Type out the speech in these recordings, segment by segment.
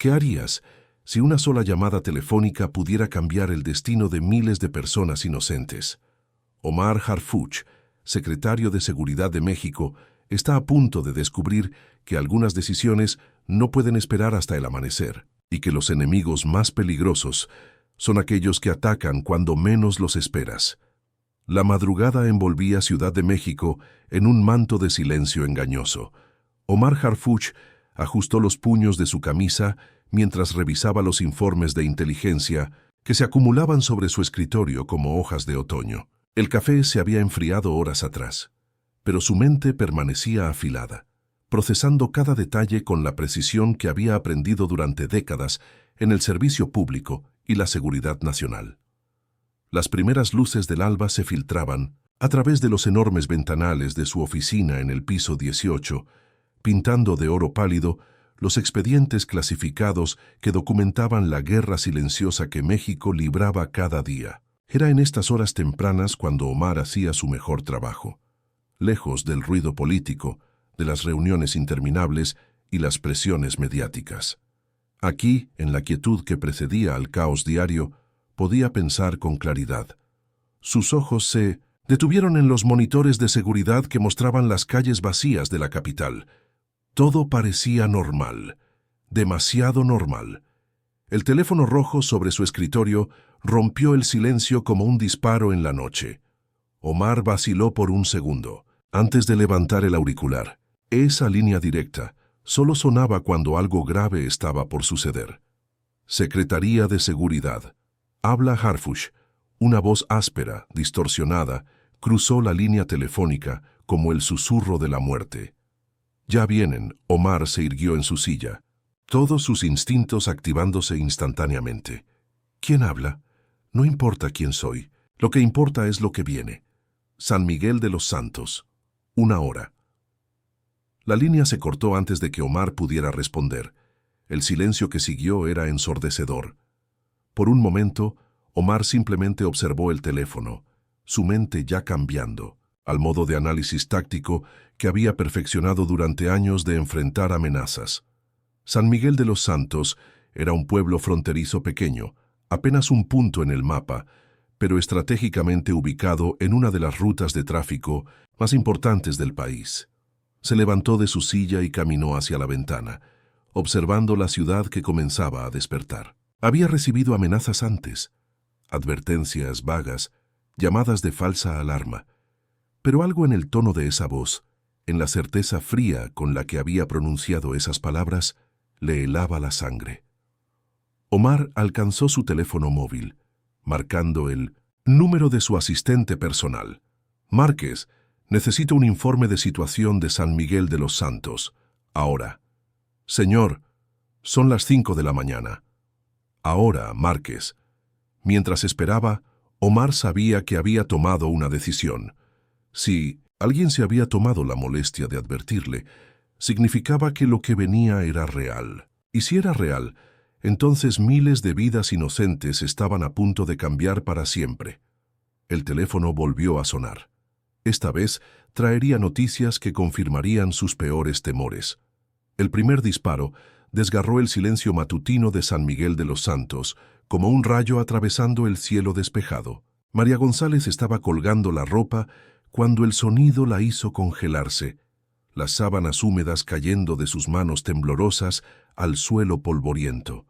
¿Qué harías si una sola llamada telefónica pudiera cambiar el destino de miles de personas inocentes? Omar Harfuch, secretario de Seguridad de México, está a punto de descubrir que algunas decisiones no pueden esperar hasta el amanecer y que los enemigos más peligrosos son aquellos que atacan cuando menos los esperas. La madrugada envolvía Ciudad de México en un manto de silencio engañoso. Omar Harfuch ajustó los puños de su camisa mientras revisaba los informes de inteligencia que se acumulaban sobre su escritorio como hojas de otoño. El café se había enfriado horas atrás, pero su mente permanecía afilada, procesando cada detalle con la precisión que había aprendido durante décadas en el servicio público y la seguridad nacional. Las primeras luces del alba se filtraban a través de los enormes ventanales de su oficina en el piso 18, pintando de oro pálido los expedientes clasificados que documentaban la guerra silenciosa que México libraba cada día. Era en estas horas tempranas cuando Omar hacía su mejor trabajo, lejos del ruido político, de las reuniones interminables y las presiones mediáticas. Aquí, en la quietud que precedía al caos diario, podía pensar con claridad. Sus ojos se detuvieron en los monitores de seguridad que mostraban las calles vacías de la capital. Todo parecía normal, demasiado normal. El teléfono rojo sobre su escritorio rompió el silencio como un disparo en la noche. Omar vaciló por un segundo, antes de levantar el auricular. Esa línea directa solo sonaba cuando algo grave estaba por suceder. Secretaría de Seguridad. Habla Harfuch. Una voz áspera, distorsionada, cruzó la línea telefónica como el susurro de la muerte. Ya vienen. Omar se irguió en su silla, todos sus instintos activándose instantáneamente. ¿Quién habla? No importa quién soy. Lo que importa es lo que viene. San Miguel de los Santos. 1 hora. La línea se cortó antes de que Omar pudiera responder. El silencio que siguió era ensordecedor. Por un momento, Omar simplemente observó el teléfono, su mente ya cambiando, al modo de análisis táctico que había perfeccionado durante años de enfrentar amenazas. San Miguel de los Santos era un pueblo fronterizo pequeño, apenas un punto en el mapa, pero estratégicamente ubicado en una de las rutas de tráfico más importantes del país. Se levantó de su silla y caminó hacia la ventana, observando la ciudad que comenzaba a despertar. Había recibido amenazas antes, advertencias vagas, llamadas de falsa alarma, pero algo en el tono de esa voz, en la certeza fría con la que había pronunciado esas palabras, le helaba la sangre. Omar alcanzó su teléfono móvil, marcando el número de su asistente personal. Márquez, necesito un informe de situación de San Miguel de los Santos. Ahora. Señor, son las 5 de la mañana. Ahora, Márquez. Mientras esperaba, Omar sabía que había tomado una decisión. Si alguien se había tomado la molestia de advertirle, significaba que lo que venía era real. Y si era real, entonces miles de vidas inocentes estaban a punto de cambiar para siempre. El teléfono volvió a sonar. Esta vez traería noticias que confirmarían sus peores temores. El primer disparo desgarró el silencio matutino de San Miguel de los Santos, como un rayo atravesando el cielo despejado. María González estaba colgando la ropa cuando el sonido la hizo congelarse, las sábanas húmedas cayendo de sus manos temblorosas al suelo polvoriento.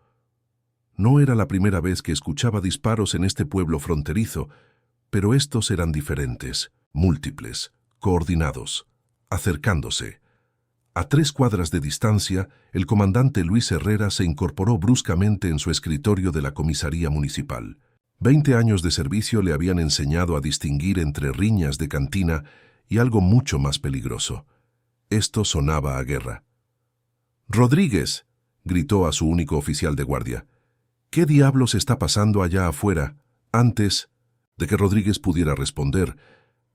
No era la primera vez que escuchaba disparos en este pueblo fronterizo, pero estos eran diferentes, múltiples, coordinados, acercándose. A 3 cuadras de distancia, el comandante Luis Herrera se incorporó bruscamente en su escritorio de la comisaría municipal. 20 años de servicio le habían enseñado a distinguir entre riñas de cantina y algo mucho más peligroso. Esto sonaba a guerra. «Rodríguez», gritó a su único oficial de guardia. «¿Qué diablos está pasando allá afuera?» Antes de que Rodríguez pudiera responder,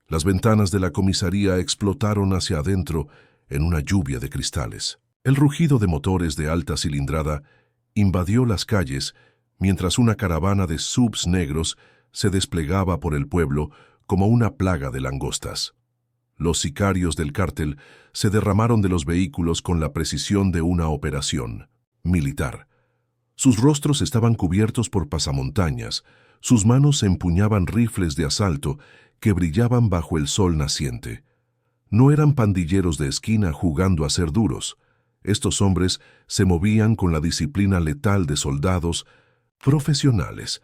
las ventanas de la comisaría explotaron hacia adentro en una lluvia de cristales. El rugido de motores de alta cilindrada invadió las calles mientras una caravana de subs negros se desplegaba por el pueblo como una plaga de langostas. Los sicarios del cártel se derramaron de los vehículos con la precisión de una operación militar, Sus rostros estaban cubiertos por pasamontañas, sus manos empuñaban rifles de asalto que brillaban bajo el sol naciente. No eran pandilleros de esquina jugando a ser duros. Estos hombres se movían con la disciplina letal de soldados profesionales.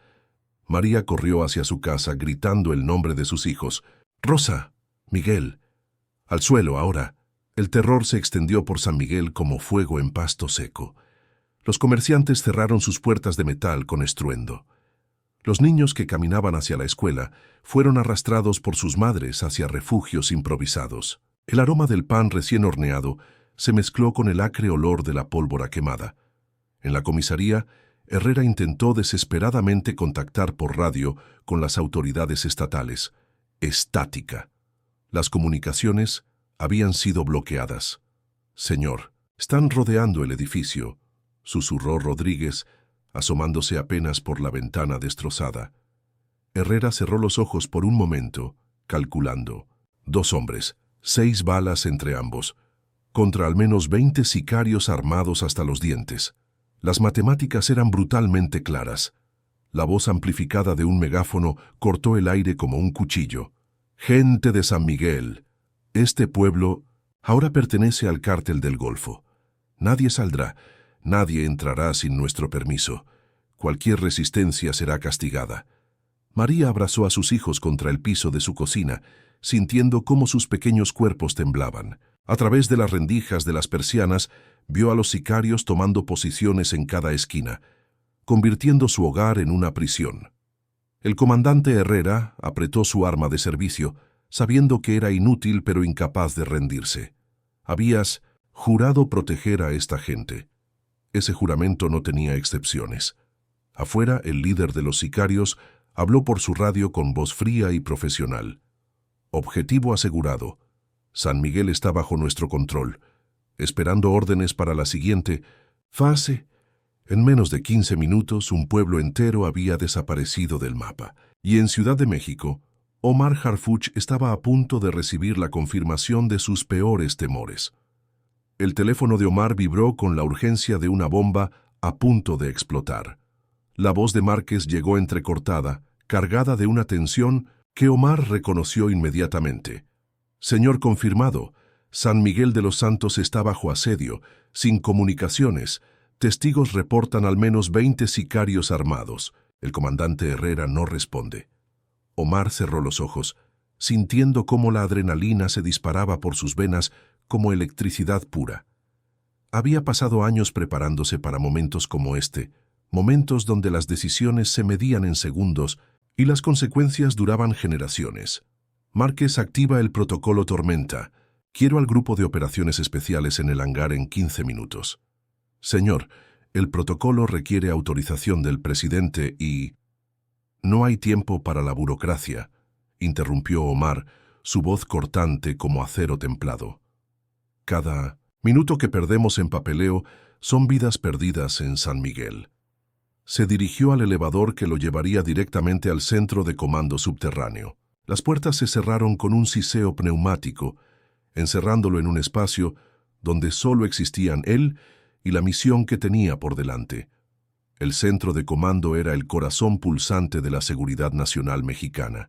María corrió hacia su casa gritando el nombre de sus hijos. «Rosa, Miguel». Al suelo ahora. El terror se extendió por San Miguel como fuego en pasto seco. Los comerciantes cerraron sus puertas de metal con estruendo. Los niños que caminaban hacia la escuela fueron arrastrados por sus madres hacia refugios improvisados. El aroma del pan recién horneado se mezcló con el acre olor de la pólvora quemada. En la comisaría, Herrera intentó desesperadamente contactar por radio con las autoridades estatales. Estática. Las comunicaciones habían sido bloqueadas. «Señor, están rodeando el edificio», susurró Rodríguez, asomándose apenas por la ventana destrozada. Herrera cerró los ojos por un momento, calculando. 2 hombres, 6 balas entre ambos, contra al menos 20 sicarios armados hasta los dientes. Las matemáticas eran brutalmente claras. La voz amplificada de un megáfono cortó el aire como un cuchillo. «Gente de San Miguel, este pueblo ahora pertenece al cártel del Golfo. Nadie saldrá. Nadie entrará sin nuestro permiso. Cualquier resistencia será castigada». María abrazó a sus hijos contra el piso de su cocina, sintiendo cómo sus pequeños cuerpos temblaban. A través de las rendijas de las persianas, vio a los sicarios tomando posiciones en cada esquina, convirtiendo su hogar en una prisión. El comandante Herrera apretó su arma de servicio, sabiendo que era inútil pero incapaz de rendirse. «Habías jurado proteger a esta gente». Ese juramento no tenía excepciones. Afuera, el líder de los sicarios habló por su radio con voz fría y profesional. «Objetivo asegurado. San Miguel está bajo nuestro control, esperando órdenes para la siguiente fase». En menos de 15 minutos, un pueblo entero había desaparecido del mapa. Y en Ciudad de México, Omar Harfuch estaba a punto de recibir la confirmación de sus peores temores. El teléfono de Omar vibró con la urgencia de una bomba a punto de explotar. La voz de Márquez llegó entrecortada, cargada de una tensión que Omar reconoció inmediatamente. «Señor confirmado, San Miguel de los Santos está bajo asedio, sin comunicaciones. Testigos reportan al menos 20 sicarios armados». El comandante Herrera no responde. Omar cerró los ojos, sintiendo cómo la adrenalina se disparaba por sus venas como electricidad pura. Había pasado años preparándose para momentos como este, momentos donde las decisiones se medían en segundos y las consecuencias duraban generaciones. Márquez activa el protocolo Tormenta. «Quiero al grupo de operaciones especiales en el hangar en 15 minutos». «Señor, el protocolo requiere autorización del presidente y...» «No hay tiempo para la burocracia», interrumpió Omar, su voz cortante como acero templado. «Cada minuto que perdemos en papeleo son vidas perdidas en San Miguel». Se dirigió al elevador que lo llevaría directamente al centro de comando subterráneo. Las puertas se cerraron con un siseo pneumático, encerrándolo en un espacio donde solo existían él y la misión que tenía por delante. El centro de comando era el corazón pulsante de la seguridad nacional mexicana.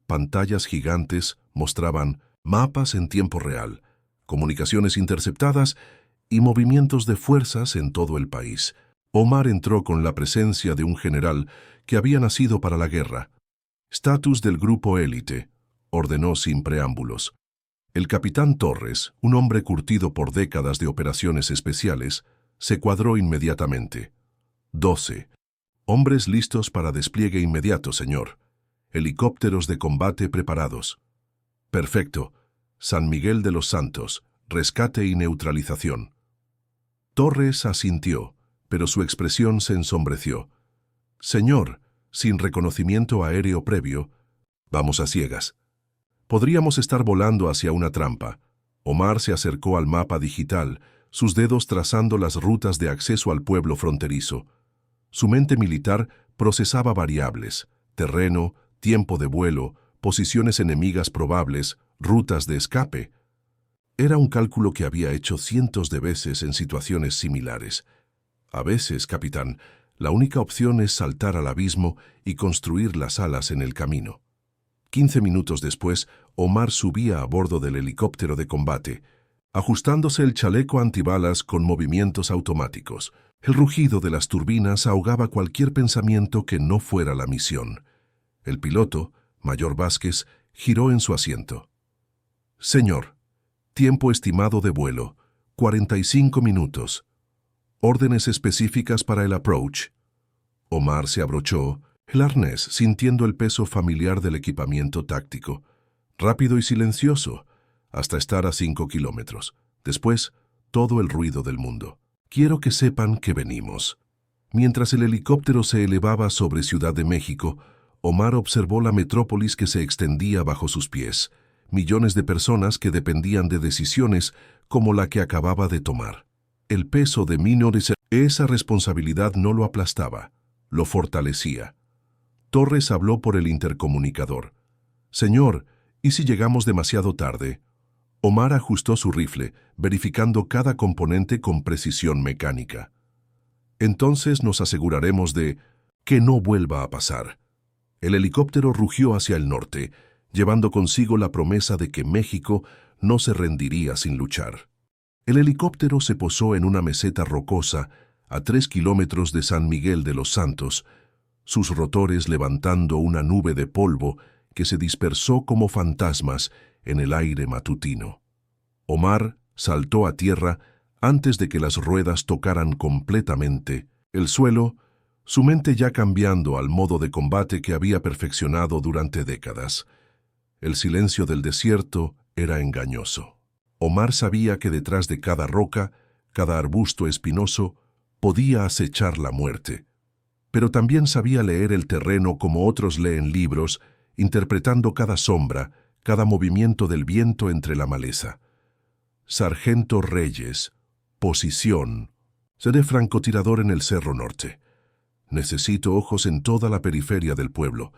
Pantallas gigantes mostraban mapas en tiempo real, comunicaciones interceptadas y movimientos de fuerzas en todo el país. Omar entró con la presencia de un general que había nacido para la guerra. «Estatus del grupo élite», ordenó sin preámbulos. El capitán Torres, un hombre curtido por décadas de operaciones especiales, se cuadró inmediatamente. 12. Hombres listos para despliegue inmediato, señor. Helicópteros de combate preparados. Perfecto. San Miguel de los Santos, rescate y neutralización. Torres asintió, pero su expresión se ensombreció. Señor, sin reconocimiento aéreo previo, vamos a ciegas. Podríamos estar volando hacia una trampa. Omar se acercó al mapa digital, sus dedos trazando las rutas de acceso al pueblo fronterizo. Su mente militar procesaba variables: terreno, tiempo de vuelo, posiciones enemigas probables, rutas de escape. Era un cálculo que había hecho cientos de veces en situaciones similares. A veces, capitán, la única opción es saltar al abismo y construir las alas en el camino. 15 minutos después, Omar subía a bordo del helicóptero de combate, ajustándose el chaleco antibalas con movimientos automáticos. El rugido de las turbinas ahogaba cualquier pensamiento que no fuera la misión. El piloto, Mayor Vázquez, giró en su asiento. «Señor, tiempo estimado de vuelo, 45 minutos. Órdenes específicas para el approach». Omar se abrochó el arnés, sintiendo el peso familiar del equipamiento táctico. Rápido y silencioso, hasta estar a 5 kilómetros. Después, todo el ruido del mundo. «Quiero que sepan que venimos». Mientras el helicóptero se elevaba sobre Ciudad de México, Omar observó la metrópolis que se extendía bajo sus pies, millones de personas que dependían de decisiones como la que acababa de tomar. El peso de esa responsabilidad no lo aplastaba, lo fortalecía. Torres habló por el intercomunicador. «Señor, ¿y si llegamos demasiado tarde?» Omar ajustó su rifle, verificando cada componente con precisión mecánica. «Entonces nos aseguraremos de que no vuelva a pasar». El helicóptero rugió hacia el norte, llevando consigo la promesa de que México no se rendiría sin luchar. El helicóptero se posó en una meseta rocosa a 3 kilómetros de San Miguel de los Santos, sus rotores levantando una nube de polvo que se dispersó como fantasmas en el aire matutino. Omar saltó a tierra antes de que las ruedas tocaran completamente el suelo, su mente ya cambiando al modo de combate que había perfeccionado durante décadas. El silencio del desierto era engañoso. Omar sabía que detrás de cada roca, cada arbusto espinoso, podía acechar la muerte. Pero también sabía leer el terreno como otros leen libros, interpretando cada sombra, cada movimiento del viento entre la maleza. Sargento Reyes, posición. Seré francotirador en el Cerro Norte. Necesito ojos en toda la periferia del pueblo,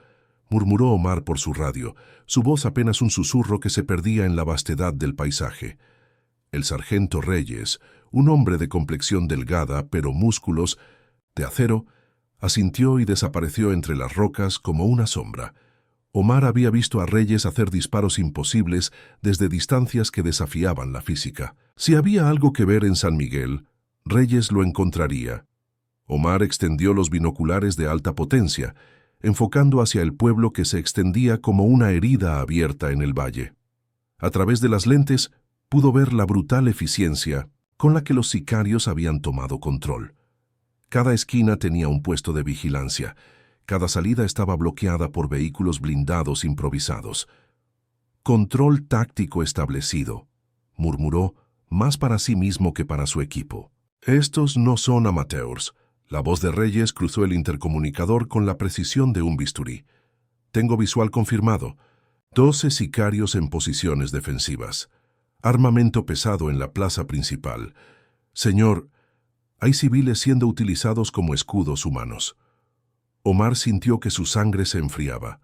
murmuró Omar por su radio, su voz apenas un susurro que se perdía en la vastedad del paisaje. El sargento Reyes, un hombre de complexión delgada pero músculos de acero, asintió y desapareció entre las rocas como una sombra. Omar había visto a Reyes hacer disparos imposibles desde distancias que desafiaban la física. Si había algo que ver en San Miguel, Reyes lo encontraría. Omar extendió los binoculares de alta potencia, enfocando hacia el pueblo que se extendía como una herida abierta en el valle. A través de las lentes pudo ver la brutal eficiencia con la que los sicarios habían tomado control. Cada esquina tenía un puesto de vigilancia. Cada salida estaba bloqueada por vehículos blindados improvisados. «Control táctico establecido», murmuró, más para sí mismo que para su equipo. «Estos no son amateurs». La voz de Reyes cruzó el intercomunicador con la precisión de un bisturí. «Tengo visual confirmado. 12 sicarios en posiciones defensivas. Armamento pesado en la plaza principal. Señor, hay civiles siendo utilizados como escudos humanos». Omar sintió que su sangre se enfriaba.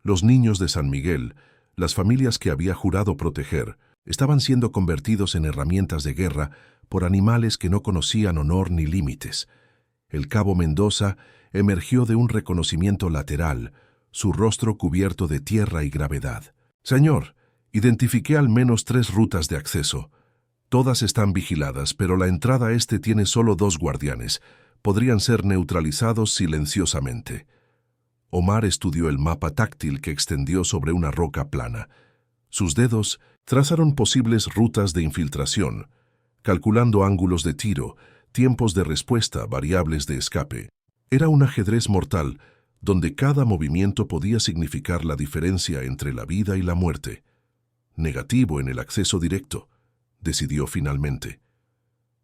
Los niños de San Miguel, las familias que había jurado proteger, estaban siendo convertidos en herramientas de guerra por animales que no conocían honor ni límites. El cabo Mendoza emergió de un reconocimiento lateral, su rostro cubierto de tierra y gravedad. «Señor, identifiqué al menos 3 rutas de acceso. Todas están vigiladas, pero la entrada este tiene solo 2 guardianes. Podrían ser neutralizados silenciosamente». Omar estudió el mapa táctil que extendió sobre una roca plana. Sus dedos trazaron posibles rutas de infiltración, calculando ángulos de tiro, tiempos de respuesta, variables de escape. Era un ajedrez mortal, donde cada movimiento podía significar la diferencia entre la vida y la muerte. «Negativo en el acceso directo», decidió finalmente.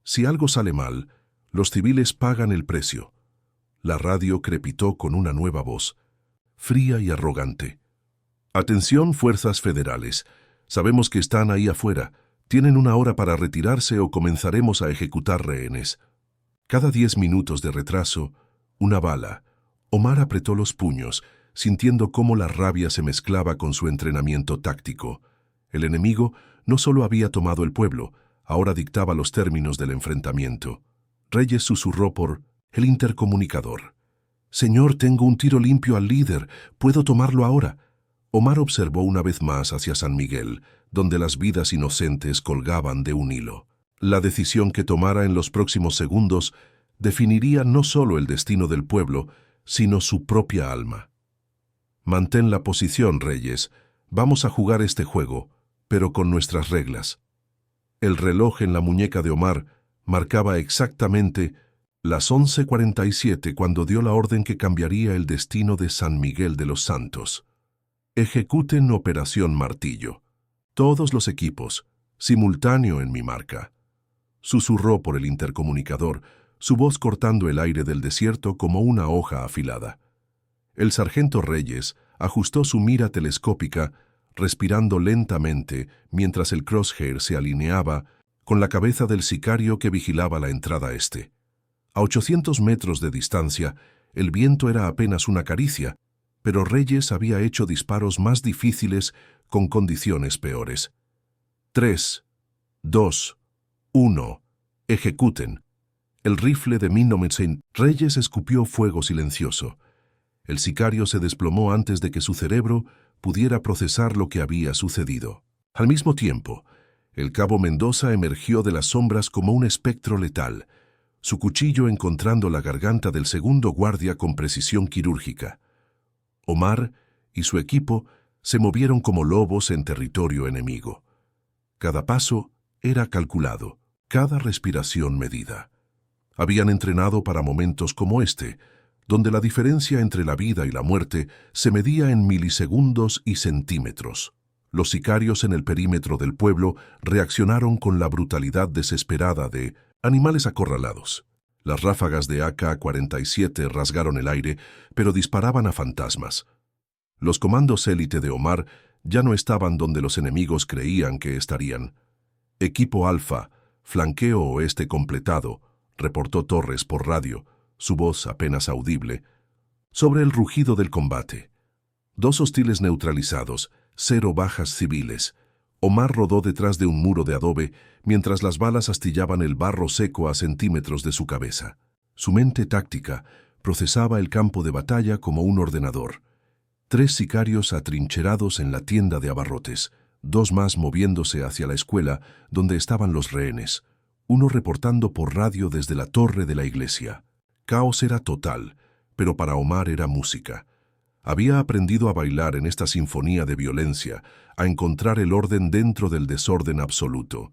«Si algo sale mal, los civiles pagan el precio». La radio crepitó con una nueva voz, fría y arrogante. «Atención, fuerzas federales. Sabemos que están ahí afuera. Tienen 1 hora para retirarse o comenzaremos a ejecutar rehenes». Cada 10 minutos de retraso, una bala. Omar apretó los puños, sintiendo cómo la rabia se mezclaba con su entrenamiento táctico. El enemigo no solo había tomado el pueblo, ahora dictaba los términos del enfrentamiento. Reyes susurró por el intercomunicador. «Señor, tengo un tiro limpio al líder. ¿Puedo tomarlo ahora?» Omar observó una vez más hacia San Miguel, donde las vidas inocentes colgaban de un hilo. La decisión que tomara en los próximos segundos definiría no solo el destino del pueblo, sino su propia alma. «Mantén la posición, Reyes. Vamos a jugar este juego, pero con nuestras reglas». El reloj en la muñeca de Omar marcaba exactamente las 11:47 cuando dio la orden que cambiaría el destino de San Miguel de los Santos. «Ejecuten Operación Martillo. Todos los equipos, simultáneo en mi marca», susurró por el intercomunicador, su voz cortando el aire del desierto como una hoja afilada. El sargento Reyes ajustó su mira telescópica, respirando lentamente mientras el crosshair se alineaba con la cabeza del sicario que vigilaba la entrada este. A 800 metros de distancia, el viento era apenas una caricia, pero Reyes había hecho disparos más difíciles con condiciones peores. 3, 2, 1, ejecuten. El rifle de 1900. Reyes escupió fuego silencioso. El sicario se desplomó antes de que su cerebro pudiera procesar lo que había sucedido. Al mismo tiempo, el cabo Mendoza emergió de las sombras como un espectro letal, su cuchillo encontrando la garganta del segundo guardia con precisión quirúrgica. Omar y su equipo se movieron como lobos en territorio enemigo. Cada paso era calculado, cada respiración medida. Habían entrenado para momentos como este, donde la diferencia entre la vida y la muerte se medía en milisegundos y centímetros. Los sicarios en el perímetro del pueblo reaccionaron con la brutalidad desesperada de animales acorralados. Las ráfagas de AK-47 rasgaron el aire, pero disparaban a fantasmas. Los comandos élite de Omar ya no estaban donde los enemigos creían que estarían. «Equipo Alfa, flanqueo oeste completado», reportó Torres por radio, su voz apenas audible, sobre el rugido del combate. 2 hostiles neutralizados, 0 bajas civiles. Omar rodó detrás de un muro de adobe mientras las balas astillaban el barro seco a centímetros de su cabeza. Su mente táctica procesaba el campo de batalla como un ordenador. 3 sicarios atrincherados en la tienda de abarrotes, 2 más moviéndose hacia la escuela donde estaban los rehenes, uno reportando por radio desde la torre de la iglesia. Caos era total, pero para Omar era música. Había aprendido a bailar en esta sinfonía de violencia, a encontrar el orden dentro del desorden absoluto.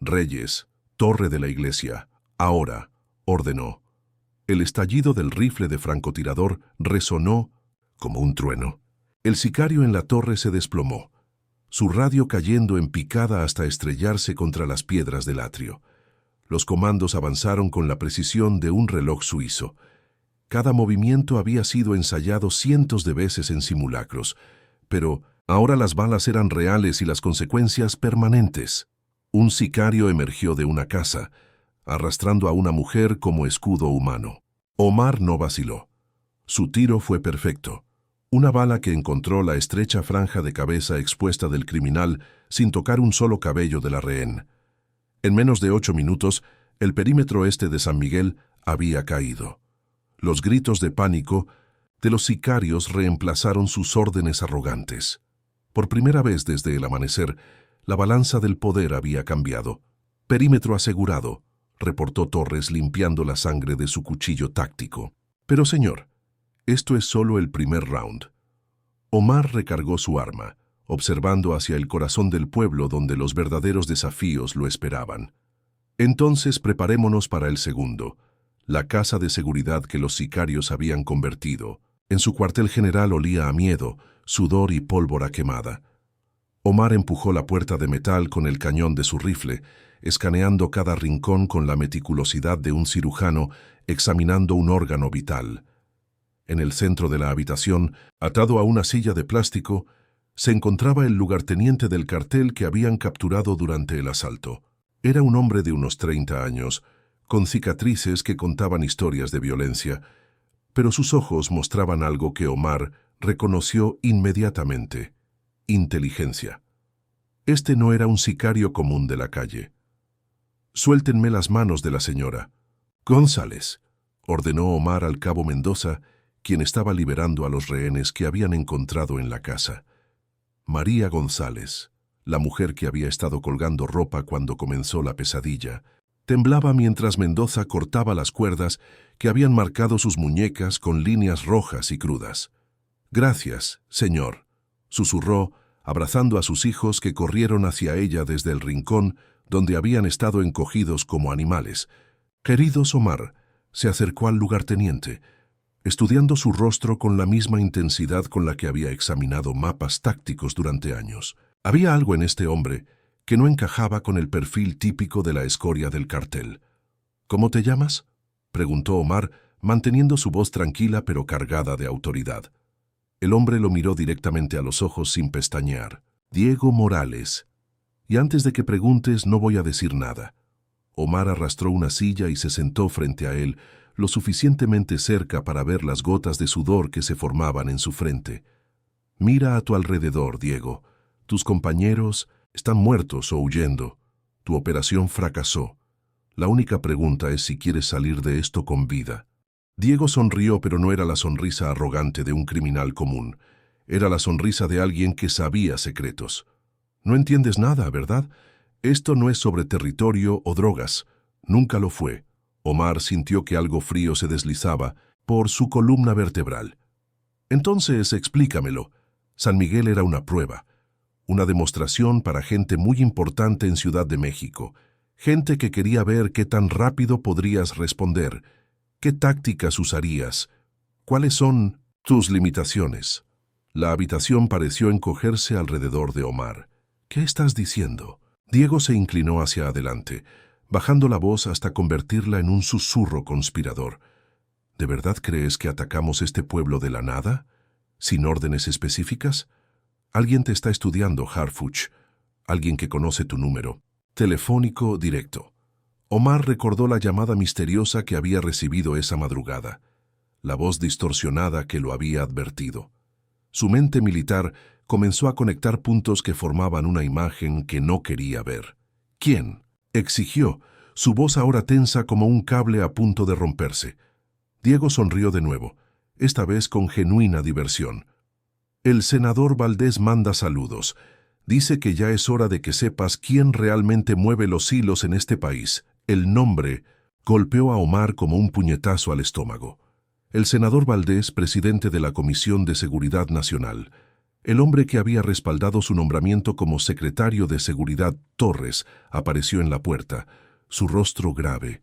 «Reyes, torre de la iglesia, ahora», ordenó. El estallido del rifle de francotirador resonó como un trueno. El sicario en la torre se desplomó, su radio cayendo en picada hasta estrellarse contra las piedras del atrio. Los comandos avanzaron con la precisión de un reloj suizo. Cada movimiento había sido ensayado cientos de veces en simulacros, pero ahora las balas eran reales y las consecuencias permanentes. Un sicario emergió de una casa, arrastrando a una mujer como escudo humano. Omar no vaciló. Su tiro fue perfecto. Una bala que encontró la estrecha franja de cabeza expuesta del criminal sin tocar un solo cabello de la rehén. En menos de 8 minutos, el perímetro este de San Miguel había caído. Los gritos de pánico de los sicarios reemplazaron sus órdenes arrogantes. Por primera vez desde el amanecer, la balanza del poder había cambiado. «Perímetro asegurado», reportó Torres limpiando la sangre de su cuchillo táctico. «Pero señor, esto es solo el primer round». Omar recargó su arma, observando hacia el corazón del pueblo donde los verdaderos desafíos lo esperaban. «Entonces preparémonos para el segundo». La casa de seguridad que los sicarios habían convertido. En su cuartel general olía a miedo, sudor y pólvora quemada. Omar empujó la puerta de metal con el cañón de su rifle, escaneando cada rincón con la meticulosidad de un cirujano examinando un órgano vital. En el centro de la habitación, atado a una silla de plástico, se encontraba el lugarteniente del cartel que habían capturado durante el asalto. Era un hombre de unos 30 años, con cicatrices que contaban historias de violencia, pero sus ojos mostraban algo que Omar reconoció inmediatamente: inteligencia. Este no era un sicario común de la calle. «Suéltenme las manos de la señora», González, ordenó Omar al cabo Mendoza, quien estaba liberando a los rehenes que habían encontrado en la casa. María González, la mujer que había estado colgando ropa cuando comenzó la pesadilla, temblaba mientras Mendoza cortaba las cuerdas que habían marcado sus muñecas con líneas rojas y crudas. «Gracias, señor», susurró, abrazando a sus hijos que corrieron hacia ella desde el rincón donde habían estado encogidos como animales. «Queridos Omar», se acercó al lugarteniente, estudiando su rostro con la misma intensidad con la que había examinado mapas tácticos durante años. Había algo en este hombre que no encajaba con el perfil típico de la escoria del cartel. «¿Cómo te llamas?», preguntó Omar, manteniendo su voz tranquila pero cargada de autoridad. El hombre lo miró directamente a los ojos sin pestañear. «Diego Morales. Y antes de que preguntes, no voy a decir nada». Omar arrastró una silla y se sentó frente a él, lo suficientemente cerca para ver las gotas de sudor que se formaban en su frente. «Mira a tu alrededor, Diego. Tus compañeros están muertos o huyendo. Tu operación fracasó. La única pregunta es si quieres salir de esto con vida». Diego sonrió, pero no era la sonrisa arrogante de un criminal común. Era la sonrisa de alguien que sabía secretos. «No entiendes nada, ¿verdad? Esto no es sobre territorio o drogas. Nunca lo fue». Omar sintió que algo frío se deslizaba por su columna vertebral. «Entonces, explícamelo». San Miguel era una prueba, una demostración para gente muy importante en Ciudad de México, gente que quería ver qué tan rápido podrías responder, qué tácticas usarías, cuáles son tus limitaciones. La habitación pareció encogerse alrededor de Omar. «¿Qué estás diciendo?». Diego se inclinó hacia adelante, bajando la voz hasta convertirla en un susurro conspirador. «¿De verdad crees que atacamos este pueblo de la nada? ¿Sin órdenes específicas? Alguien te está estudiando, Harfuch. Alguien que conoce tu número telefónico directo». Omar recordó la llamada misteriosa que había recibido esa madrugada, la voz distorsionada que lo había advertido. Su mente militar comenzó a conectar puntos que formaban una imagen que no quería ver. «¿Quién?», exigió, su voz ahora tensa como un cable a punto de romperse. Diego sonrió de nuevo, esta vez con genuina diversión. «El senador Valdés manda saludos. Dice que ya es hora de que sepas quién realmente mueve los hilos en este país». El nombre golpeó a Omar como un puñetazo al estómago. El senador Valdés, presidente de la Comisión de Seguridad Nacional, el hombre que había respaldado su nombramiento como secretario de Seguridad, Torres, apareció en la puerta, su rostro grave.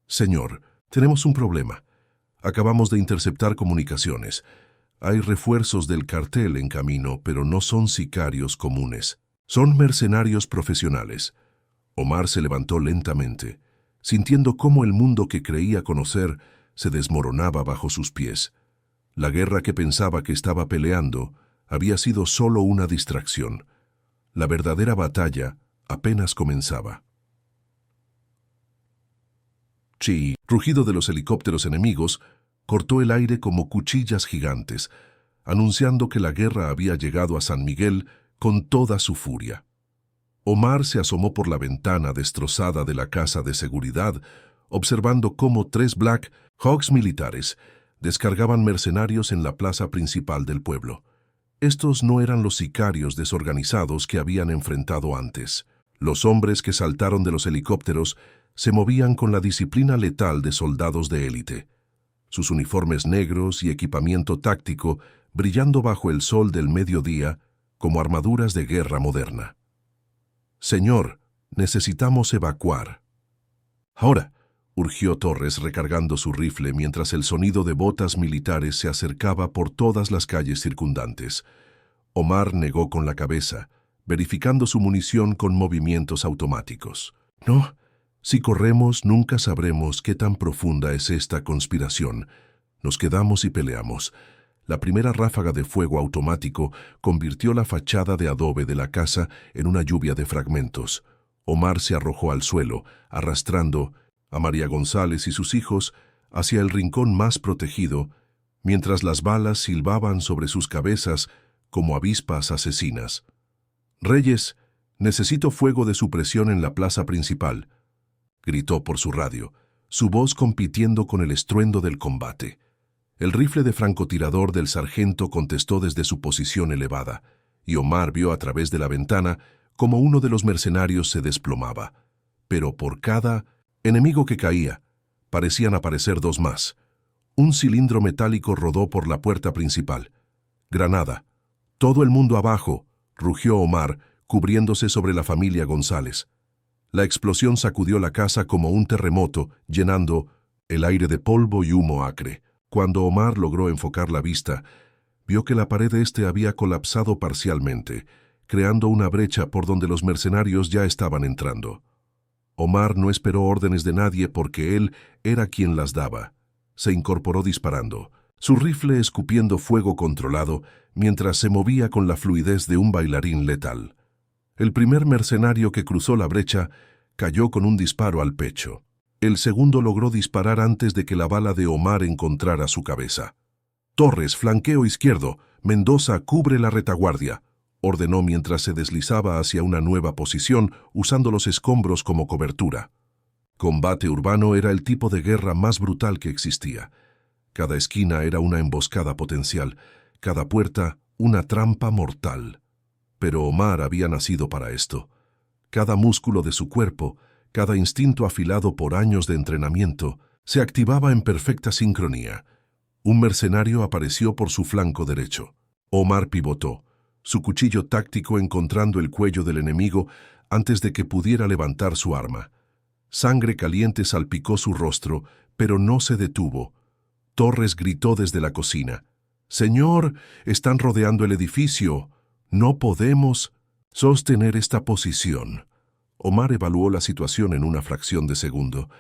«Señor, tenemos un problema. Acabamos de interceptar comunicaciones. Hay refuerzos del cartel en camino, pero no son sicarios comunes. Son mercenarios profesionales». Omar se levantó lentamente, sintiendo cómo el mundo que creía conocer se desmoronaba bajo sus pies. La guerra que pensaba que estaba peleando había sido solo una distracción. La verdadera batalla apenas comenzaba. «Sí», rugido de los helicópteros enemigos cortó el aire como cuchillas gigantes, anunciando que la guerra había llegado a San Miguel con toda su furia. Omar se asomó por la ventana destrozada de la casa de seguridad, observando cómo 3 Black Hawks militares descargaban mercenarios en la plaza principal del pueblo. Estos no eran los sicarios desorganizados que habían enfrentado antes. Los hombres que saltaron de los helicópteros se movían con la disciplina letal de soldados de élite. Sus uniformes negros y equipamiento táctico brillando bajo el sol del mediodía como armaduras de guerra moderna. «Señor, necesitamos evacuar». «Ahora», urgió Torres recargando su rifle mientras el sonido de botas militares se acercaba por todas las calles circundantes. Omar negó con la cabeza, verificando su munición con movimientos automáticos. «No, si corremos nunca sabremos qué tan profunda es esta conspiración. Nos quedamos y peleamos». La primera ráfaga de fuego automático convirtió la fachada de adobe de la casa en una lluvia de fragmentos. Omar se arrojó al suelo, arrastrando a María González y sus hijos hacia el rincón más protegido, mientras las balas silbaban sobre sus cabezas como avispas asesinas. «Reyes, necesito fuego de supresión en la plaza principal», gritó por su radio. su voz compitiendo con el estruendo del combate. El rifle de francotirador del sargento contestó desde su posición elevada, y Omar vio a través de la ventana cómo uno de los mercenarios se desplomaba. Pero por cada enemigo que caía, parecían aparecer dos más. Un cilindro metálico rodó por la puerta principal. «Granada. Todo el mundo abajo», rugió Omar, cubriéndose sobre la familia González. La explosión sacudió la casa como un terremoto, llenando el aire de polvo y humo acre. Cuando Omar logró enfocar la vista, vio que la pared había colapsado parcialmente, creando una brecha por donde los mercenarios ya estaban entrando. Omar no esperó órdenes de nadie porque él era quien las daba. Se incorporó disparando, su rifle escupiendo fuego controlado mientras se movía con la fluidez de un bailarín letal. El primer mercenario que cruzó la brecha cayó con un disparo al pecho. El segundo logró disparar antes de que la bala de Omar encontrara su cabeza. «Torres, flanqueo izquierdo. Mendoza, cubre la retaguardia», ordenó mientras se deslizaba hacia una nueva posición usando los escombros como cobertura. Combate urbano era el tipo de guerra más brutal que existía. Cada esquina era una emboscada potencial, cada puerta una trampa mortal. Pero Omar había nacido para esto. Cada músculo de su cuerpo, cada instinto afilado por años de entrenamiento, se activaba en perfecta sincronía. Un mercenario apareció por su flanco derecho. Omar pivotó, su cuchillo táctico encontrando el cuello del enemigo antes de que pudiera levantar su arma. Sangre caliente salpicó su rostro, pero no se detuvo. Torres gritó desde la cocina. «Señor, están rodeando el edificio. No podemos sostener esta posición». Omar evaluó la situación en una fracción de segundo.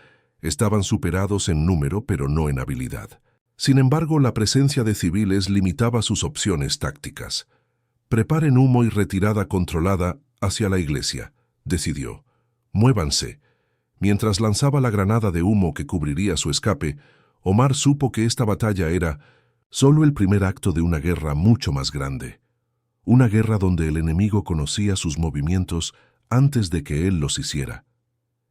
Estaban superados en número, pero no en habilidad. Sin embargo, la presencia de civiles limitaba sus opciones tácticas. «Preparen humo y retirada controlada hacia la iglesia», decidió. «Muévanse». Mientras lanzaba la granada de humo que cubriría su escape, Omar supo que esta batalla era solo el primer acto de una guerra mucho más grande. Una guerra donde el enemigo conocía sus movimientos antes de que él los hiciera.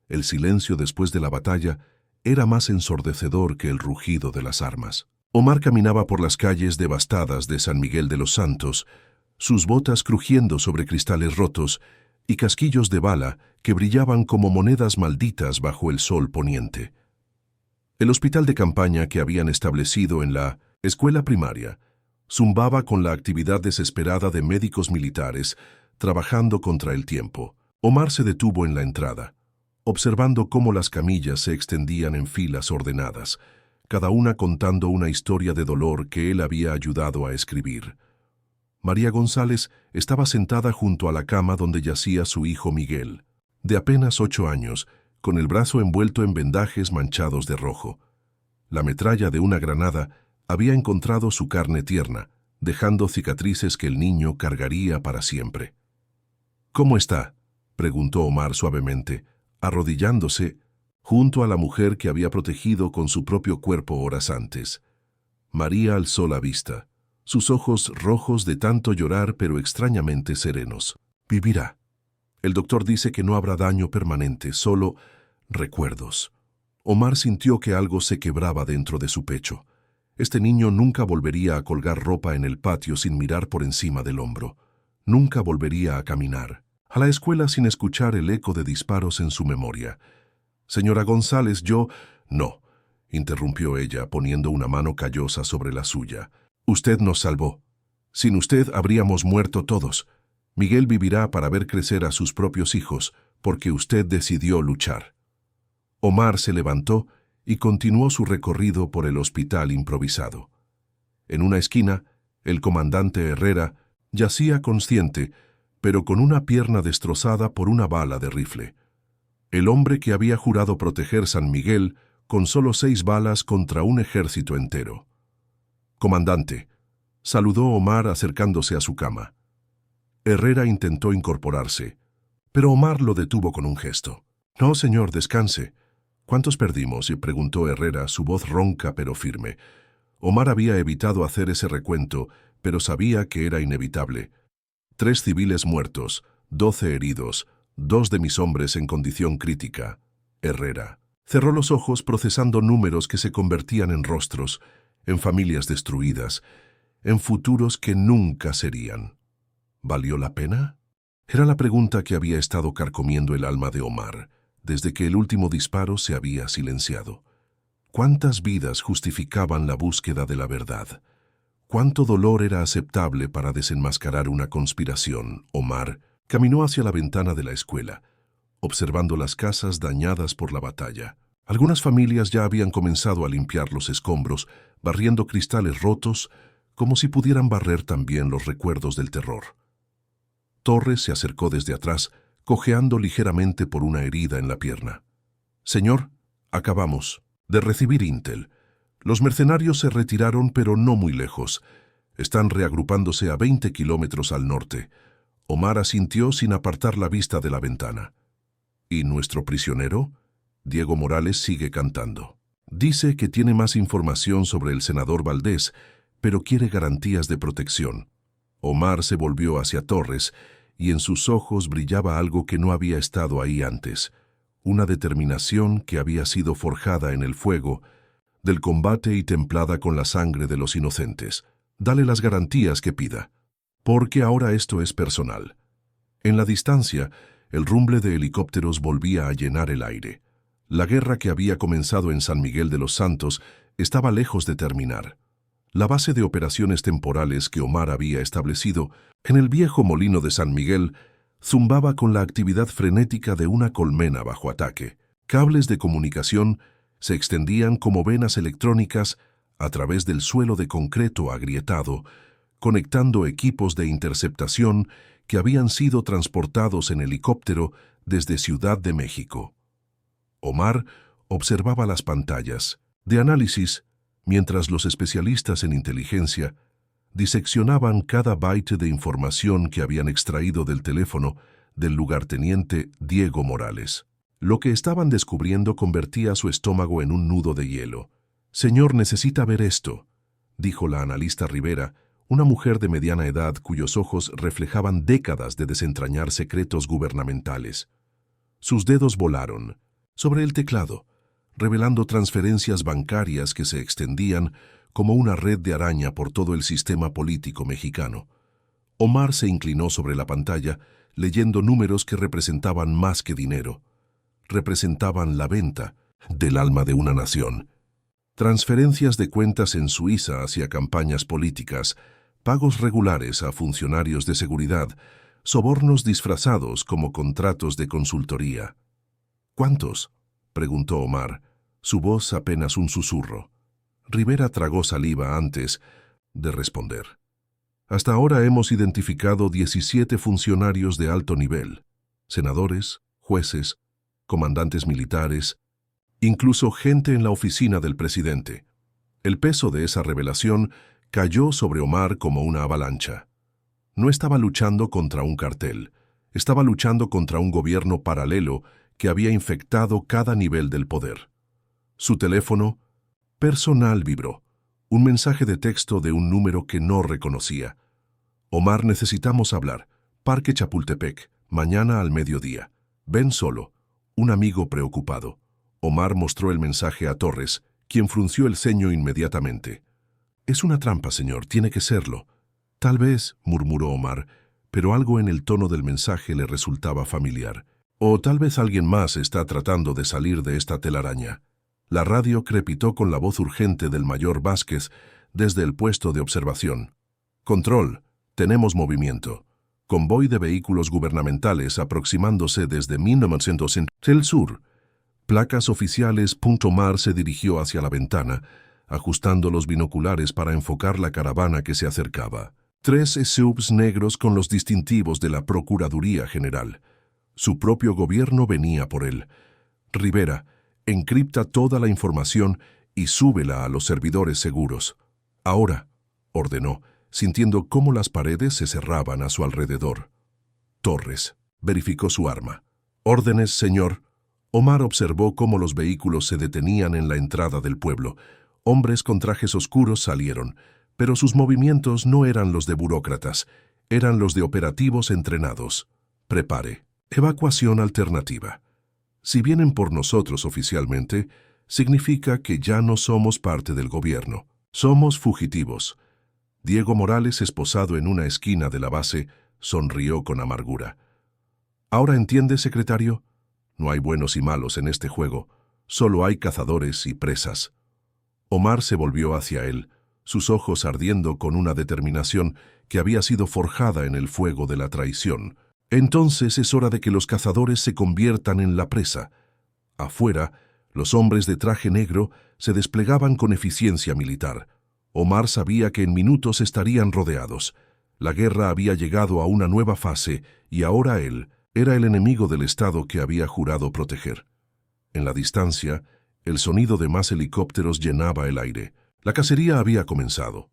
El silencio después de la batalla era más ensordecedor que el rugido de las armas. Omar caminaba por las calles devastadas de San Miguel de los Santos, sus botas crujiendo sobre cristales rotos y casquillos de bala que brillaban como monedas malditas bajo el sol poniente. El hospital de campaña que habían establecido en la escuela primaria zumbaba con la actividad desesperada de médicos militares trabajando contra el tiempo. Omar se detuvo en la entrada, observando cómo las camillas se extendían en filas ordenadas, cada una contando una historia de dolor que él había ayudado a escribir. María González estaba sentada junto a la cama donde yacía su hijo Miguel, de apenas 8 años, con el brazo envuelto en vendajes manchados de rojo. La metralla de una granada había encontrado su carne tierna, dejando cicatrices que el niño cargaría para siempre. «¿Cómo está?», preguntó Omar suavemente, arrodillándose junto a la mujer que había protegido con su propio cuerpo horas antes. María alzó la vista, sus ojos rojos de tanto llorar pero extrañamente serenos. «Vivirá. El doctor dice que no habrá daño permanente, solo recuerdos». Omar sintió que algo se quebraba dentro de su pecho. Este niño nunca volvería a colgar ropa en el patio sin mirar por encima del hombro. Nunca volvería a caminar a la escuela sin escuchar el eco de disparos en su memoria. «Señora González, yo...» «No», interrumpió ella, poniendo una mano callosa sobre la suya. «Usted nos salvó. Sin usted habríamos muerto todos. Miguel vivirá para ver crecer a sus propios hijos, porque usted decidió luchar». Omar se levantó y continuó su recorrido por el hospital improvisado. En una esquina, el comandante Herrera yacía consciente, pero con una pierna destrozada por una bala de rifle. El hombre que había jurado proteger San Miguel con solo 6 balas contra un ejército entero. «Comandante», saludó Omar acercándose a su cama. Herrera intentó incorporarse, pero Omar lo detuvo con un gesto. «No, señor, descanse». «¿Cuántos perdimos?», preguntó Herrera, su voz ronca pero firme. Omar había evitado hacer ese recuento, pero sabía que era inevitable. 3 civiles muertos, 12 heridos, 2 de mis hombres en condición crítica. Herrera. Cerró los ojos procesando números que se convertían en rostros, en familias destruidas, en futuros que nunca serían. ¿Valió la pena? Era la pregunta que había estado carcomiendo el alma de Omar, desde que el último disparo se había silenciado. ¿Cuántas vidas justificaban la búsqueda de la verdad? ¿Cuánto dolor era aceptable para desenmascarar una conspiración? Omar caminó hacia la ventana de la escuela, observando las casas dañadas por la batalla. Algunas familias ya habían comenzado a limpiar los escombros, barriendo cristales rotos, como si pudieran barrer también los recuerdos del terror. Torres se acercó desde atrás, cojeando ligeramente por una herida en la pierna. «Señor, acabamos de recibir Intel. Los mercenarios se retiraron, pero no muy lejos. Están reagrupándose a 20 kilómetros al norte». Omar asintió sin apartar la vista de la ventana. «¿Y nuestro prisionero?» Diego Morales sigue cantando. Dice que tiene más información sobre el senador Valdés, pero quiere garantías de protección. Omar se volvió hacia Torres y en sus ojos brillaba algo que no había estado ahí antes, una determinación que había sido forjada en el fuego del combate y templada con la sangre de los inocentes. «Dale las garantías que pida, porque ahora esto es personal». En la distancia, el rumble de helicópteros volvía a llenar el aire. La guerra que había comenzado en San Miguel de los Santos estaba lejos de terminar. La base de operaciones temporales que Omar había establecido en el viejo molino de San Miguel zumbaba con la actividad frenética de una colmena bajo ataque. Cables de comunicación se extendían como venas electrónicas a través del suelo de concreto agrietado, conectando equipos de interceptación que habían sido transportados en helicóptero desde Ciudad de México. Omar observaba las pantallas de análisis mientras los especialistas en inteligencia diseccionaban cada byte de información que habían extraído del teléfono del lugarteniente Diego Morales. Lo que estaban descubriendo convertía su estómago en un nudo de hielo. «Señor, necesita ver esto», dijo la analista Rivera, una mujer de mediana edad cuyos ojos reflejaban décadas de desentrañar secretos gubernamentales. Sus dedos volaron sobre el teclado, revelando transferencias bancarias que se extendían como una red de araña por todo el sistema político mexicano. Omar se inclinó sobre la pantalla, leyendo números que representaban más que dinero. Representaban la venta del alma de una nación. Transferencias de cuentas en Suiza hacia campañas políticas, pagos regulares a funcionarios de seguridad, sobornos disfrazados como contratos de consultoría. «¿Cuántos?», preguntó Omar, su voz apenas un susurro. Rivera tragó saliva antes de responder. «Hasta ahora hemos identificado 17 funcionarios de alto nivel, senadores, jueces, comandantes militares, incluso gente en la oficina del presidente». El peso de esa revelación cayó sobre Omar como una avalancha. No estaba luchando contra un cartel, estaba luchando contra un gobierno paralelo que había infectado cada nivel del poder. Su teléfono personal vibró, un mensaje de texto de un número que no reconocía. «Omar, necesitamos hablar. Parque Chapultepec, mañana al mediodía. Ven solo. Un amigo preocupado». Omar mostró el mensaje a Torres, quien frunció el ceño inmediatamente. «Es una trampa, señor, tiene que serlo». «Tal vez», murmuró Omar, pero algo en el tono del mensaje le resultaba familiar. «O tal vez alguien más está tratando de salir de esta telaraña». La radio crepitó con la voz urgente del mayor Vázquez desde el puesto de observación. «Control, tenemos movimiento. Convoy de vehículos gubernamentales aproximándose desde 1900 el sur». Placas oficiales. Omar se dirigió hacia la ventana, ajustando los binoculares para enfocar la caravana que se acercaba. 3 SUVs negros con los distintivos de la Procuraduría General. Su propio gobierno venía por él. «Rivera, encripta toda la información y súbela a los servidores seguros. Ahora», ordenó, sintiendo cómo las paredes se cerraban a su alrededor. Torres verificó su arma. «Órdenes, señor». Omar observó cómo los vehículos se detenían en la entrada del pueblo. Hombres con trajes oscuros salieron, pero sus movimientos no eran los de burócratas, eran los de operativos entrenados. «Prepare. Evacuación alternativa». Si vienen por nosotros oficialmente, significa que ya no somos parte del gobierno. Somos fugitivos. Diego Morales, esposado en una esquina de la base, sonrió con amargura. ¿Ahora entiende, secretario? No hay buenos y malos en este juego. Solo hay cazadores y presas. Omar se volvió hacia él, sus ojos ardiendo con una determinación que había sido forjada en el fuego de la traición. Entonces es hora de que los cazadores se conviertan en la presa. Afuera, los hombres de traje negro se desplegaban con eficiencia militar. Omar sabía que en minutos estarían rodeados. La guerra había llegado a una nueva fase y ahora él era el enemigo del Estado que había jurado proteger. En la distancia, el sonido de más helicópteros llenaba el aire. La cacería había comenzado.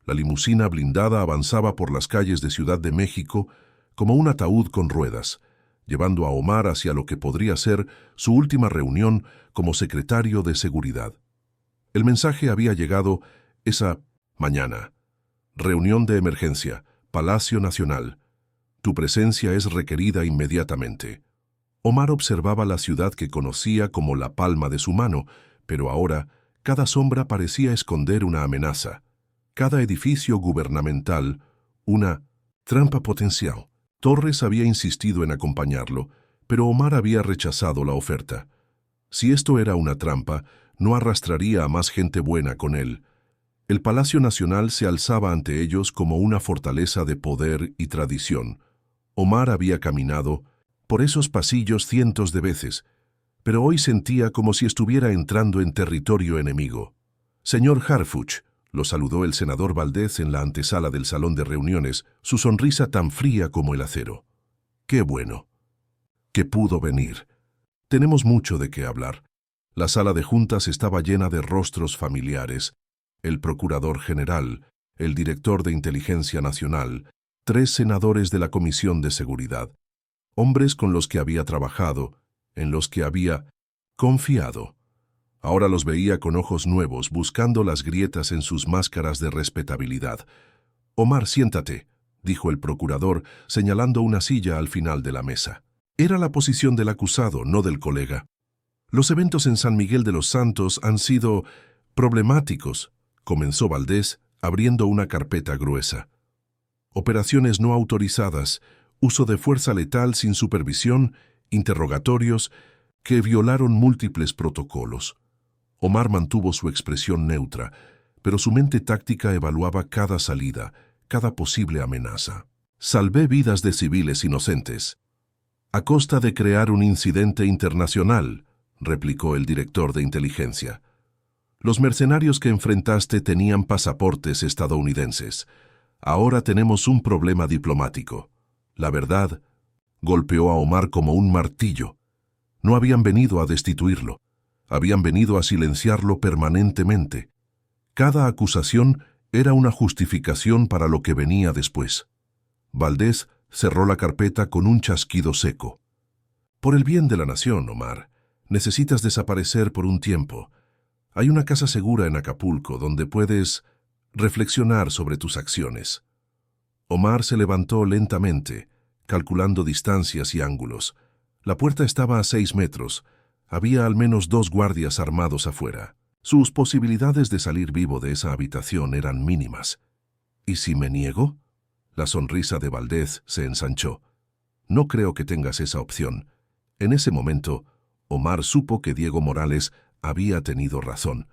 La limusina blindada avanzaba por las calles de Ciudad de México como un ataúd con ruedas, llevando a Omar hacia lo que podría ser su última reunión como secretario de Seguridad. El mensaje había llegado esa mañana. Reunión de emergencia, Palacio Nacional. Tu presencia es requerida inmediatamente. Omar observaba la ciudad que conocía como la palma de su mano, pero ahora cada sombra parecía esconder una amenaza. Cada edificio gubernamental, una trampa potencial. Torres había insistido en acompañarlo, pero Omar había rechazado la oferta. Si esto era una trampa, no arrastraría a más gente buena con él. El Palacio Nacional se alzaba ante ellos como una fortaleza de poder y tradición. Omar había caminado por esos pasillos cientos de veces, pero hoy sentía como si estuviera entrando en territorio enemigo. Señor Harfuch, lo saludó el senador Valdez en la antesala del salón de reuniones, su sonrisa tan fría como el acero. ¡Qué bueno! Que pudo venir. Tenemos mucho de qué hablar. La sala de juntas estaba llena de rostros familiares. El procurador general, el director de Inteligencia Nacional, 3 senadores de la Comisión de Seguridad, hombres con los que había trabajado, en los que había confiado. Ahora los veía con ojos nuevos, buscando las grietas en sus máscaras de respetabilidad. «Omar, siéntate», dijo el procurador, señalando una silla al final de la mesa. Era la posición del acusado, no del colega. «Los eventos en San Miguel de los Santos han sido problemáticos», comenzó Valdez, abriendo una carpeta gruesa. «Operaciones no autorizadas, uso de fuerza letal sin supervisión, interrogatorios que violaron múltiples protocolos». Omar mantuvo su expresión neutra, pero su mente táctica evaluaba cada salida, cada posible amenaza. «Salvé vidas de civiles inocentes. A costa de crear un incidente internacional», replicó el director de inteligencia. «Los mercenarios que enfrentaste tenían pasaportes estadounidenses. Ahora tenemos un problema diplomático. La verdad golpeó a Omar como un martillo. No habían venido a destituirlo. Habían venido a silenciarlo permanentemente. Cada acusación era una justificación para lo que venía después». Valdez cerró la carpeta con un chasquido seco. «Por el bien de la nación, Omar, necesitas desaparecer por un tiempo. Hay una casa segura en Acapulco donde puedes reflexionar sobre tus acciones». Omar se levantó lentamente, calculando distancias y ángulos. La puerta estaba a 6 metros. Había al menos 2 guardias armados afuera. Sus posibilidades de salir vivo de esa habitación eran mínimas. «¿Y si me niego?». La sonrisa de Valdez se ensanchó. «No creo que tengas esa opción». En ese momento, Omar supo que Diego Morales había tenido razón.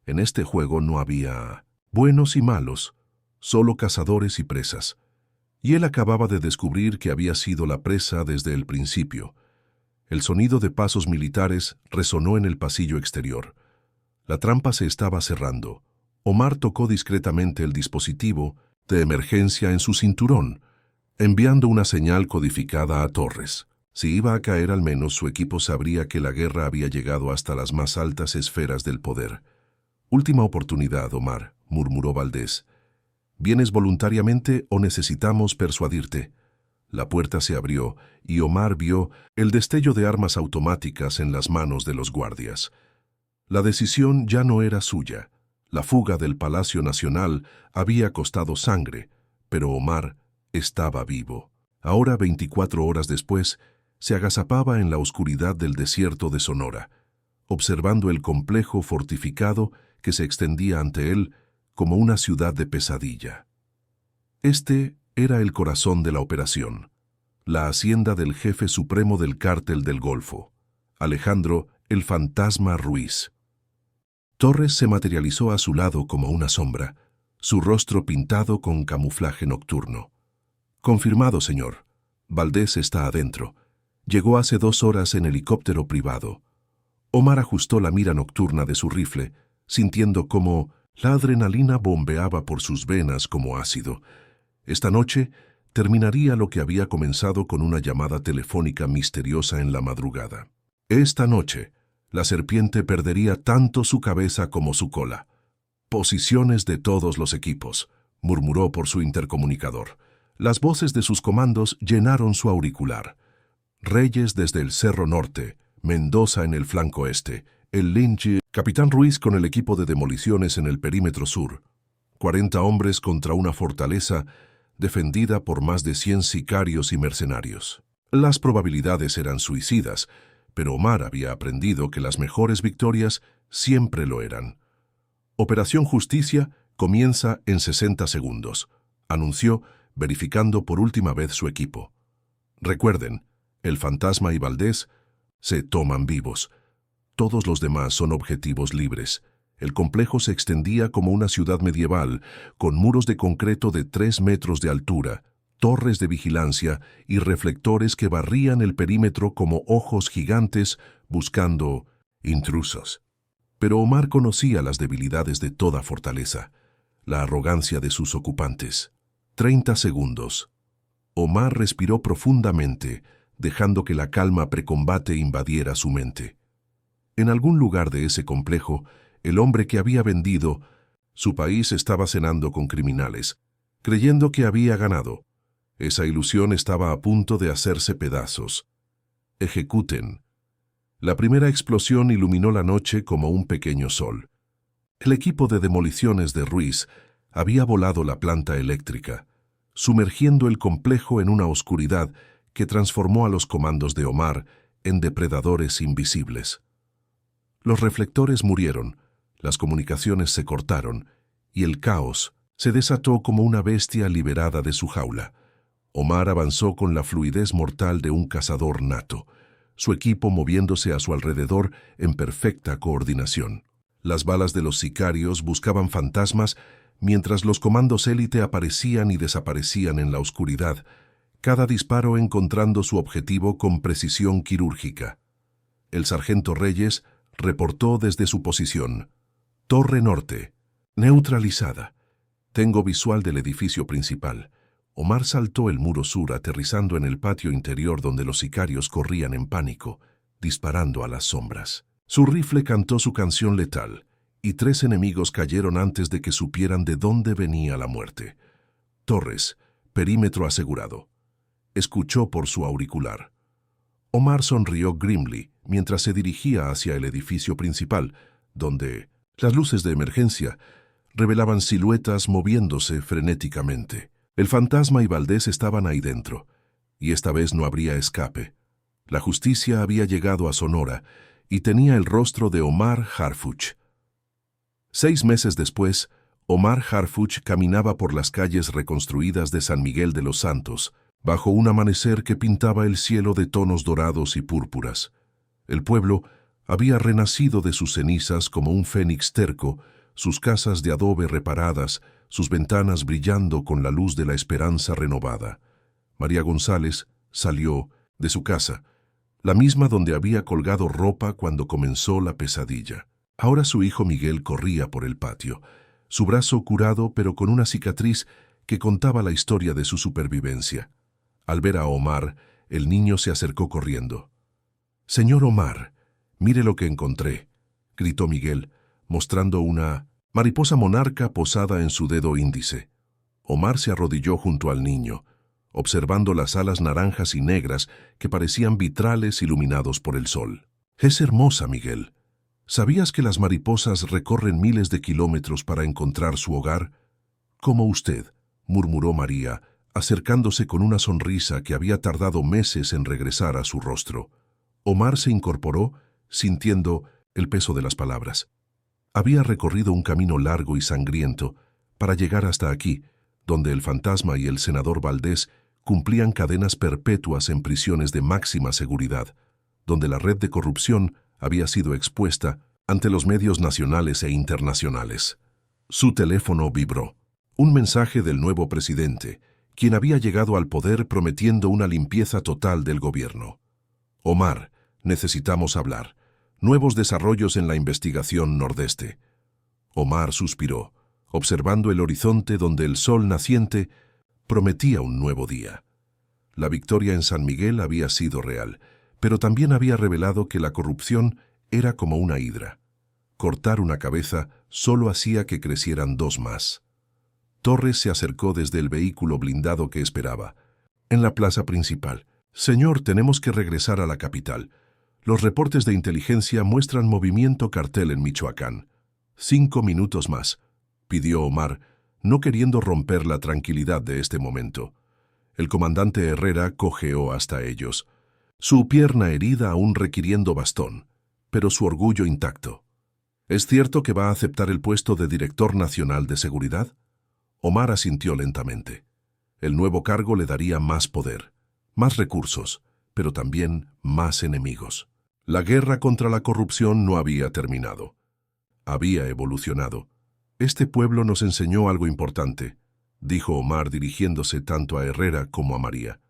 En este juego no había buenos y malos, solo cazadores y presas. Y él acababa de descubrir que había sido la presa desde el principio. El sonido de pasos militares resonó en el pasillo exterior. La trampa se estaba cerrando. Omar tocó discretamente el dispositivo de emergencia en su cinturón, enviando una señal codificada a Torres. Si iba a caer, al menos su equipo sabría que la guerra había llegado hasta las más altas esferas del poder. «Última oportunidad, Omar», murmuró Valdez. «¿Vienes voluntariamente o necesitamos persuadirte?». La puerta se abrió y Omar vio el destello de armas automáticas en las manos de los guardias. La decisión ya no era suya. La fuga del Palacio Nacional había costado sangre, pero Omar estaba vivo. Ahora, 24 horas después, se agazapaba en la oscuridad del desierto de Sonora, observando el complejo fortificado que se extendía ante él como una ciudad de pesadilla. Este era el corazón de la operación, la hacienda del jefe supremo del Cártel del Golfo, Alejandro el Fantasma Ruiz. Torres se materializó a su lado como una sombra, su rostro pintado con camuflaje nocturno. Confirmado, señor. Valdés está adentro. Llegó hace 2 horas en helicóptero privado. Omar ajustó la mira nocturna de su rifle, sintiendo cómo la adrenalina bombeaba por sus venas como ácido. Esta noche terminaría lo que había comenzado con una llamada telefónica misteriosa en la madrugada. Esta noche, la serpiente perdería tanto su cabeza como su cola. Posiciones de todos los equipos, murmuró por su intercomunicador. Las voces de sus comandos llenaron su auricular. Reyes desde el Cerro Norte, Mendoza en el flanco este, el Lynch, Capitán Ruiz con el equipo de demoliciones en el perímetro sur. 40 hombres contra una fortaleza defendida por más de 100 sicarios y mercenarios. Las probabilidades eran suicidas, pero Omar había aprendido que las mejores victorias siempre lo eran. Operación Justicia comienza en 60 segundos, anunció, verificando por última vez su equipo. Recuerden, el Fantasma y Valdés se toman vivos. Todos los demás son objetivos libres. El complejo se extendía como una ciudad medieval, con muros de concreto de 3 metros de altura, torres de vigilancia y reflectores que barrían el perímetro como ojos gigantes buscando intrusos. Pero Omar conocía las debilidades de toda fortaleza, la arrogancia de sus ocupantes. 30 segundos. Omar respiró profundamente, dejando que la calma precombate invadiera su mente. En algún lugar de ese complejo, el hombre que había vendido su país estaba cenando con criminales, creyendo que había ganado. Esa ilusión estaba a punto de hacerse pedazos. Ejecuten. La primera explosión iluminó la noche como un pequeño sol. El equipo de demoliciones de Ruiz había volado la planta eléctrica, sumergiendo el complejo en una oscuridad que transformó a los comandos de Omar en depredadores invisibles. Los reflectores murieron, las comunicaciones se cortaron y el caos se desató como una bestia liberada de su jaula. Omar avanzó con la fluidez mortal de un cazador nato, su equipo moviéndose a su alrededor en perfecta coordinación. Las balas de los sicarios buscaban fantasmas mientras los comandos élite aparecían y desaparecían en la oscuridad, cada disparo encontrando su objetivo con precisión quirúrgica. El sargento Reyes reportó desde su posición. Torre Norte, neutralizada. Tengo visual del edificio principal. Omar saltó el muro sur aterrizando en el patio interior donde los sicarios corrían en pánico, disparando a las sombras. Su rifle cantó su canción letal, y 3 enemigos cayeron antes de que supieran de dónde venía la muerte. Torres, perímetro asegurado. Escuchó por su auricular. Omar sonrió grimly mientras se dirigía hacia el edificio principal, donde las luces de emergencia revelaban siluetas moviéndose frenéticamente. El Fantasma y Valdés estaban ahí dentro, y esta vez no habría escape. La justicia había llegado a Sonora y tenía el rostro de Omar Harfuch. 6 meses después, Omar Harfuch caminaba por las calles reconstruidas de San Miguel de los Santos, bajo un amanecer que pintaba el cielo de tonos dorados y púrpuras. El pueblo había renacido de sus cenizas como un fénix terco, sus casas de adobe reparadas, sus ventanas brillando con la luz de la esperanza renovada. María González salió de su casa, la misma donde había colgado ropa cuando comenzó la pesadilla. Ahora su hijo Miguel corría por el patio, su brazo curado pero con una cicatriz que contaba la historia de su supervivencia. Al ver a Omar, el niño se acercó corriendo. «Señor Omar, mire lo que encontré», gritó Miguel, mostrando una mariposa monarca posada en su dedo índice. Omar se arrodilló junto al niño, observando las alas naranjas y negras que parecían vitrales iluminados por el sol. «Es hermosa, Miguel. ¿Sabías que las mariposas recorren miles de kilómetros para encontrar su hogar?» «Como usted», murmuró María, acercándose con una sonrisa que había tardado meses en regresar a su rostro. Omar se incorporó, sintiendo el peso de las palabras. Había recorrido un camino largo y sangriento para llegar hasta aquí, donde el fantasma y el senador Valdés cumplían cadenas perpetuas en prisiones de máxima seguridad, donde la red de corrupción había sido expuesta ante los medios nacionales e internacionales. Su teléfono vibró. Un mensaje del nuevo presidente, quien había llegado al poder prometiendo una limpieza total del gobierno. Omar, necesitamos hablar. Nuevos desarrollos en la investigación Nordeste. Omar suspiró, observando el horizonte donde el sol naciente prometía un nuevo día. La victoria en San Miguel había sido real, pero también había revelado que la corrupción era como una hidra. Cortar una cabeza solo hacía que crecieran dos más. Torres se acercó desde el vehículo blindado que esperaba. En la plaza principal. Señor, tenemos que regresar a la capital. Los reportes de inteligencia muestran movimiento cartel en Michoacán. 5 minutos más, pidió Omar, no queriendo romper la tranquilidad de este momento. El comandante Herrera cojeó hasta ellos, su pierna herida aún requiriendo bastón, pero su orgullo intacto. ¿Es cierto que va a aceptar el puesto de director nacional de seguridad? Omar asintió lentamente. El nuevo cargo le daría más poder, más recursos, pero también más enemigos. La guerra contra la corrupción no había terminado. Había evolucionado. Este pueblo nos enseñó algo importante, dijo Omar dirigiéndose tanto a Herrera como a María,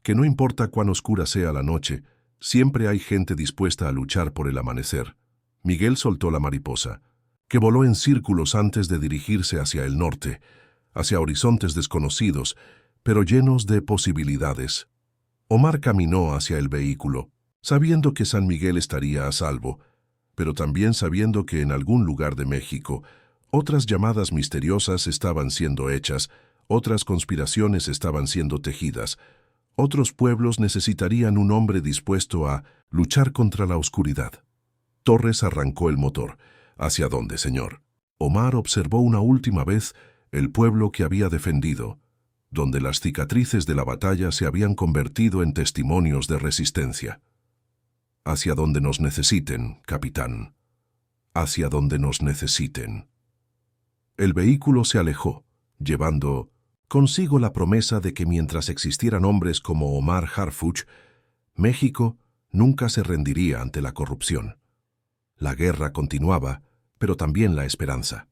que no importa cuán oscura sea la noche, siempre hay gente dispuesta a luchar por el amanecer. Miguel soltó la mariposa, que voló en círculos antes de dirigirse hacia el norte, hacia horizontes desconocidos, pero llenos de posibilidades. Omar caminó hacia el vehículo, sabiendo que San Miguel estaría a salvo, pero también sabiendo que en algún lugar de México otras llamadas misteriosas estaban siendo hechas, otras conspiraciones estaban siendo tejidas, otros pueblos necesitarían un hombre dispuesto a luchar contra la oscuridad. Torres arrancó el motor. ¿Hacia dónde, señor? Omar observó una última vez el pueblo que había defendido, donde las cicatrices de la batalla se habían convertido en testimonios de resistencia. Hacia donde nos necesiten, capitán. Hacia donde nos necesiten. El vehículo se alejó, llevando consigo la promesa de que mientras existieran hombres como Omar Harfuch, México nunca se rendiría ante la corrupción. La guerra continuaba, pero también la esperanza.